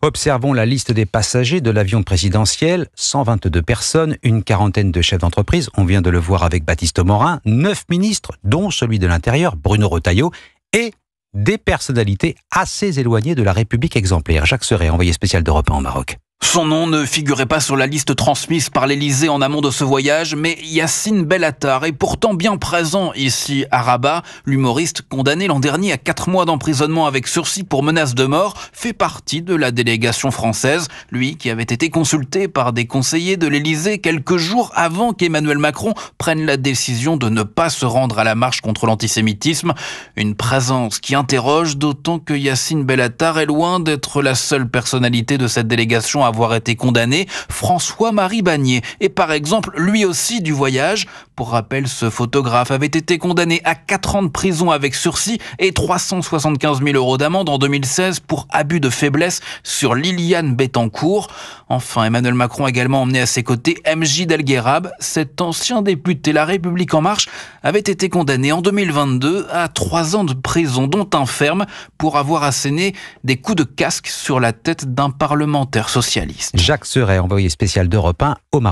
Observons la liste des passagers de l'avion présidentiel. 122 personnes, une quarantaine de chefs d'entreprise. On vient de le voir avec Baptiste Morin. 9 ministres, dont celui de l'Intérieur, Bruno Retailleau, et des personnalités assez éloignées de la République exemplaire. Jacques Serret, envoyé spécial d'Europe 1 au Maroc. Son nom ne figurait pas sur la liste transmise par l'Élysée en amont de ce voyage, mais Yacine Bellatar est pourtant bien présent ici à Rabat. L'humoriste, condamné l'an dernier à 4 mois d'emprisonnement avec sursis pour menace de mort, fait partie de la délégation française. Lui qui avait été consulté par des conseillers de l'Élysée quelques jours avant qu'Emmanuel Macron prenne la décision de ne pas se rendre à la marche contre l'antisémitisme. Une présence qui interroge, d'autant que Yacine Bellatar est loin d'être la seule personnalité de cette délégation à avoir été condamné. François-Marie Bagné est par exemple lui aussi du voyage. Pour rappel, ce photographe avait été condamné à 4 ans de prison avec sursis et 375 000 € d'amende en 2016 pour abus de faiblesse sur Liliane Bettencourt. Enfin, Emmanuel Macron a également emmené à ses côtés MJ Delguerab. Cet ancien député La République En Marche avait été condamné en 2022 à 3 ans de prison, dont un ferme, pour avoir asséné des coups de casque sur la tête d'un parlementaire socialiste. Jacques Serret, envoyé spécial d'Europe 1 au Maroc.